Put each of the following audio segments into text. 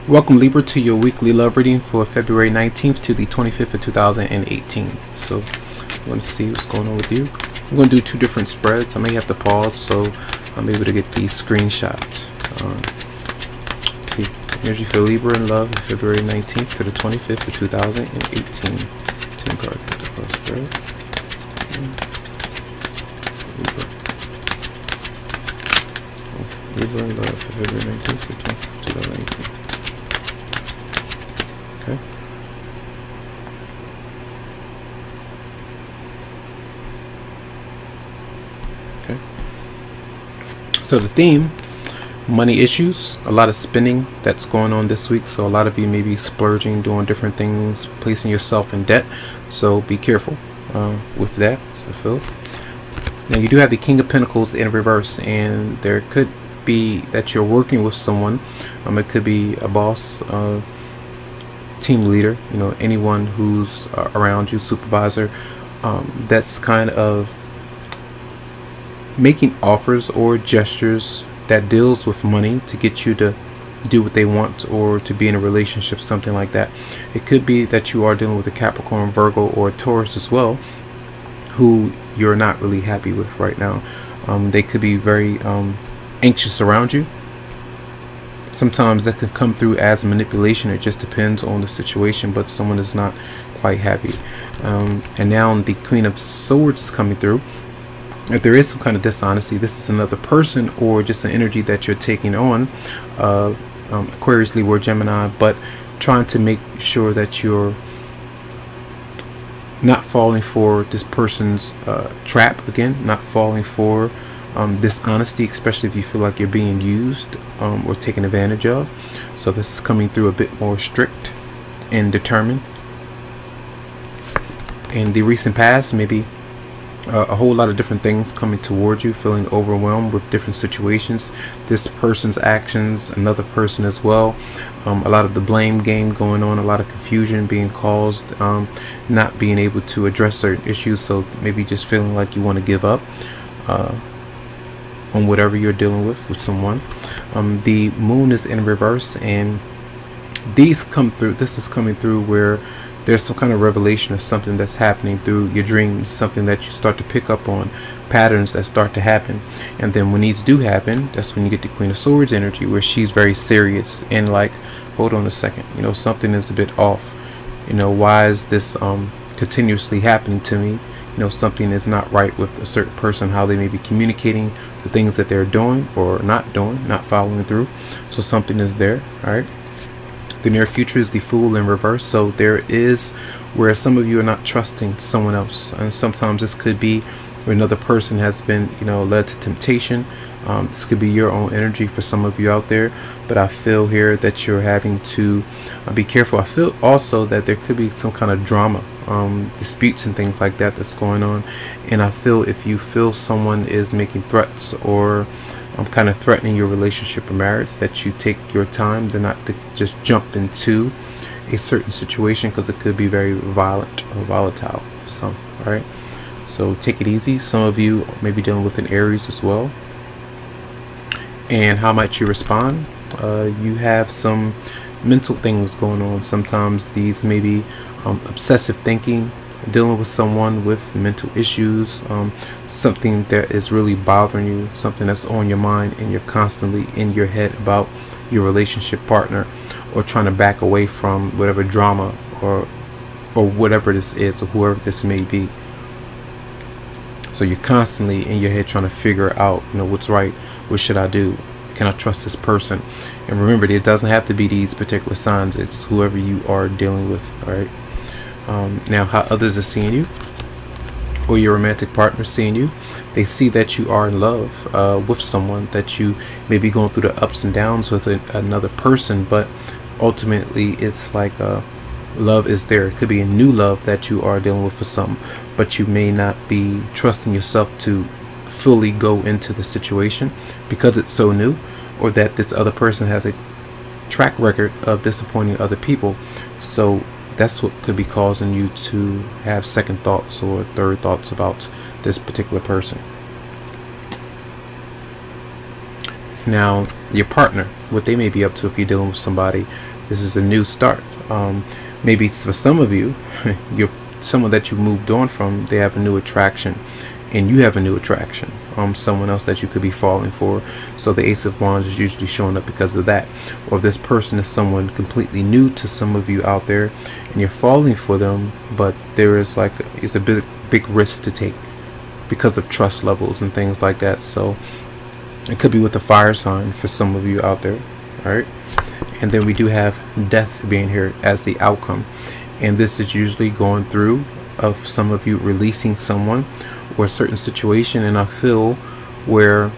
Welcome, Libra, to your weekly love reading for February 19th to the 25th of 2018. So I'm going to see what's going on with you. I'm going to do two different spreads. I may have to pause so I'm able to get these screenshots. See, energy for Libra in love, February 19th to the 25th of 2018. 10 cards for the first spread. Libra in love, February 19th to the 25th of 2018. Okay. Okay. So the theme, money issues, a lot of spending that's going on this week. So a lot of you may be splurging, doing different things, placing yourself in debt. So be careful with that. So now you do have the King of Pentacles in reverse, and there could be that you're working with someone. It could be a boss, team leader, anyone who's around you, supervisor, that's kind of making offers or gestures that deals with money to get you to do what they want or to be in a relationship, something like that. It could be that you are dealing with a Capricorn, Virgo, or a Taurus as well, who you're not really happy with right now. They could be very anxious around you. Sometimes that can come through as manipulation. It just depends on the situation, but someone is not quite happy. And now the Queen of Swords is coming through. If there is some kind of dishonesty, this is another person or just an energy that you're taking on, Aquarius, Libra, Gemini, but trying to make sure that you're not falling for this person's trap again, not falling for dishonesty, especially if you feel like you're being used or taken advantage of. So this is coming through a bit more strict and determined. In the recent past, maybe a whole lot of different things coming towards you, feeling overwhelmed with different situations, this person's actions, another person as well. A lot of the blame game going on, a lot of confusion being caused, not being able to address certain issues. So maybe just feeling like you want to give up on whatever you're dealing with someone. The moon is in reverse, and these come through. This is coming through where there's some kind of revelation of something that's happening through your dreams, something that you start to pick up on, patterns that start to happen. And then when these do happen, that's when you get the Queen of Swords energy, where she's very serious and like, hold on a second, something is a bit off. Why is this continuously happening to me? Something is not right with a certain person, how they may be communicating the things that they're doing or not doing, not following through. So something is there. All right. The near future is the Fool in reverse. So there is where some of you are not trusting someone else, and sometimes this could be where another person has been led to temptation. This could be your own energy for some of you out there, but I feel here that you're having to be careful. I feel also that there could be some kind of drama, disputes and things like that that's going on. And I feel if you feel someone is making threats or kind of threatening your relationship or marriage, that you take your time, to not to just jump into a certain situation, because it could be very violent or volatile for some. All right, so take it easy. Some of you may be dealing with an Aries as well. And how might you respond? You have some mental things going on. Sometimes these may be obsessive thinking, dealing with someone with mental issues, something that is really bothering you, something that's on your mind, and you're constantly in your head about your relationship partner, or trying to back away from whatever drama or whatever this is, or whoever this may be. So you're constantly in your head trying to figure out, what's right. What should I do? Can I trust this person? And remember, it doesn't have to be these particular signs. It's whoever you are dealing with. All right. Now, how others are seeing you, or your romantic partner seeing you, they see that you are in love with someone, that you may be going through the ups and downs with another person, but ultimately it's like love is there. It could be a new love that you are dealing with for some, but you may not be trusting yourself to fully go into the situation because it's so new, or that this other person has a track record of disappointing other people. So that's what could be causing you to have second thoughts or third thoughts about this particular person. Now, your partner, what they may be up to, if you're dealing with somebody, This is a new start. Maybe for some of you, you're someone that you moved on from, they have a new attraction, and you have a new attraction. Someone else that you could be falling for. So the Ace of Wands is usually showing up because of that. Or if this person is someone completely new to some of you out there, and you're falling for them, but there is like it's a big risk to take because of trust levels and things like that. So it could be with a fire sign for some of you out there. All right. And then we do have death being here as the outcome, and this is usually going through of some of you releasing someone or a certain situation. And I feel where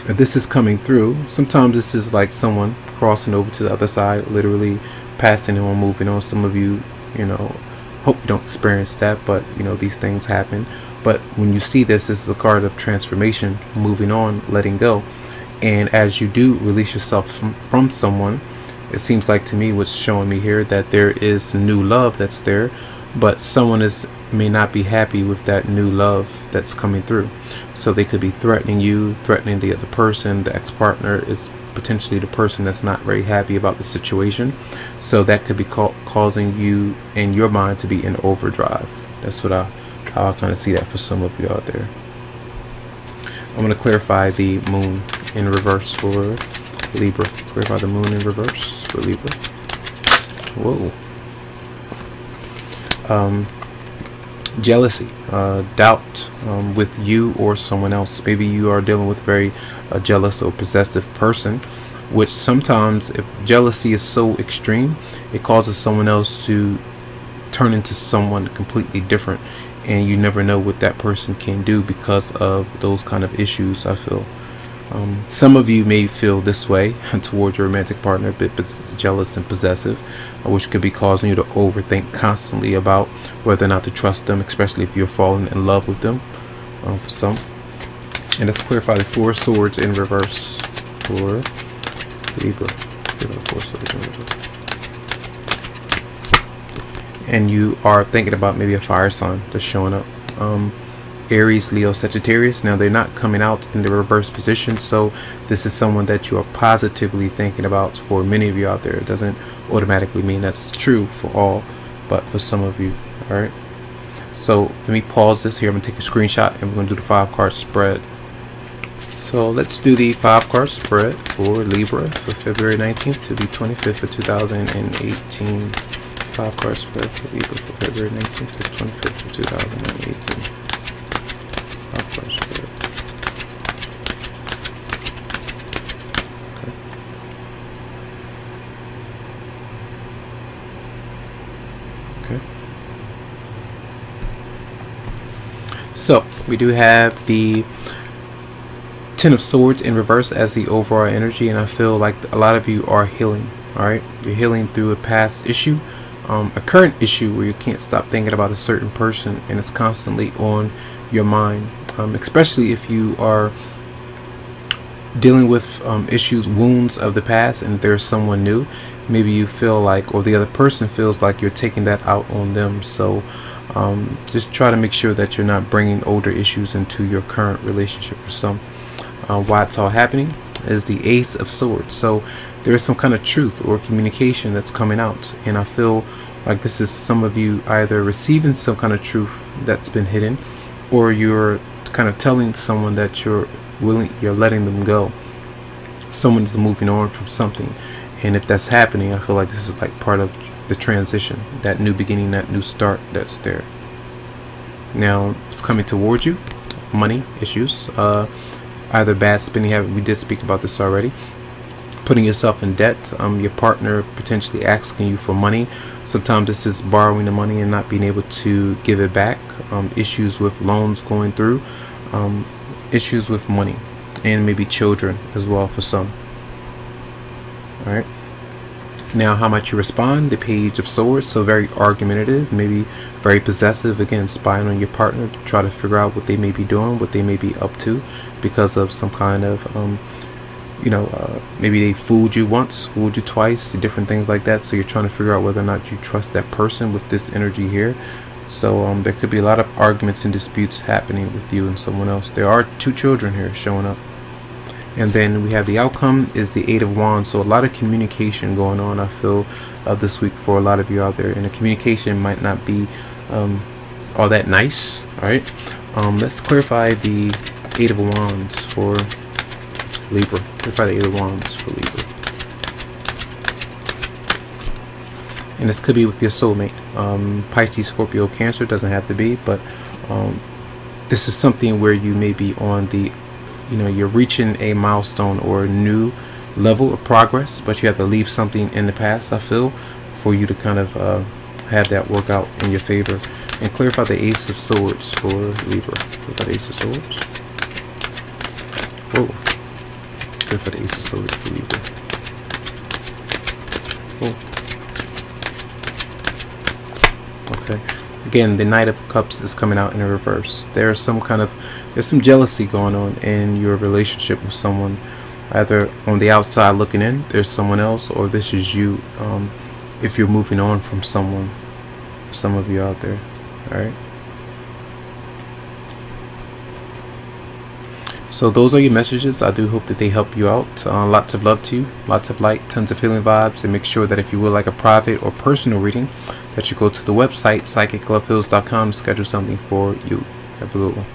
this is coming through, sometimes this is like someone crossing over to the other side, literally passing on, moving on. Some of you, you know, hope you don't experience that, but you know, these things happen. But when you see this is a card of transformation, moving on, letting go. And as you do release yourself from someone, it seems like to me what's showing me here that there is new love that's there, but someone may not be happy with that new love that's coming through. So they could be threatening you, threatening the other person. The ex-partner is potentially the person that's not very happy about the situation. So that could be causing you in your mind to be in overdrive. That's what how I kind of see that for some of you out there. I'm going to clarify the moon in reverse for Libra. Clarify the moon in reverse for Libra. Whoa. Jealousy, doubt with you or someone else. Maybe you are dealing with a very jealous or possessive person, which sometimes if jealousy is so extreme, it causes someone else to turn into someone completely different, and you never know what that person can do because of those kind of issues. I feel some of you may feel this way towards your romantic partner, a bit jealous and possessive, which could be causing you to overthink constantly about whether or not to trust them, especially if you're falling in love with them, for some. And let's clarify the Four Swords in reverse for Libra. Four Swords in reverse. And you are thinking about maybe a fire sign that's showing up. Aries, Leo, Sagittarius. Now they're not coming out in the reverse position, so this is someone that you are positively thinking about for many of you out there. It doesn't automatically mean that's true for all, but for some of you. All right, so let me pause this here. I'm gonna take a screenshot and we're gonna do the 5-card spread. So let's do the 5-card spread for Libra for February 19th to the 25th of 2018. 5-card spread for Libra for February 19th to the 25th of 2018. Okay. So we do have the Ten of Swords in reverse as the overall energy, and I feel like a lot of you are healing. All right, you're healing through a past issue, a current issue where you can't stop thinking about a certain person and it's constantly on your mind, especially if you are dealing with issues, wounds of the past, and there's someone new. Maybe you feel like, or the other person feels like, you're taking that out on them. So just try to make sure that you're not bringing older issues into your current relationship for some. Why it's all happening is the Ace of Swords. So there is some kind of truth or communication that's coming out, and I feel like this is some of you either receiving some kind of truth that's been hidden, or you're kind of telling someone that you're letting them go. Someone's moving on from something, and if that's happening, I feel like this is like part of the transition, that new beginning, that new start that's there. Now it's coming towards you. Money issues, either bad spending habit, we did speak about this already. Putting yourself in debt, your partner potentially asking you for money. Sometimes this is borrowing the money and not being able to give it back. Issues with loans going through, issues with money, and maybe children as well for some. All right, now how might you respond? The Page of Swords. So very argumentative, maybe very possessive, again spying on your partner to try to figure out what they may be doing, what they may be up to, because of some kind of maybe they fooled you once, fooled you twice, different things like that. So you're trying to figure out whether or not you trust that person with this energy here. So there could be a lot of arguments and disputes happening with you and someone else. There are 2 children here showing up. And then we have the outcome is the Eight of Wands. So a lot of communication going on, I feel, this week for a lot of you out there. And the communication might not be all that nice. All right. Let's clarify the Eight of Wands for Libra. Clarify the Eight of Wands for Libra. And this could be with your soulmate. Pisces, Scorpio, Cancer. Doesn't have to be, but this is something where you may be on the, you're reaching a milestone or a new level of progress, but you have to leave something in the past, I feel, for you to kind of have that work out in your favor. And clarify the Ace of Swords for Libra. Clarify the Ace of Swords. Whoa. Clarify the Ace of Swords for Libra. Whoa. Okay. Again, the Knight of Cups is coming out in a reverse. There's some jealousy going on in your relationship with someone. Either on the outside looking in, there's someone else, or this is you. If you're moving on from someone, for some of you out there. Alright. So those are your messages. I do hope that they help you out. Lots of love to you, lots of light, tons of healing vibes, and make sure that if you would like a private or personal reading, that you go to the website psychicloveheals.com, schedule something for you. Have a good one.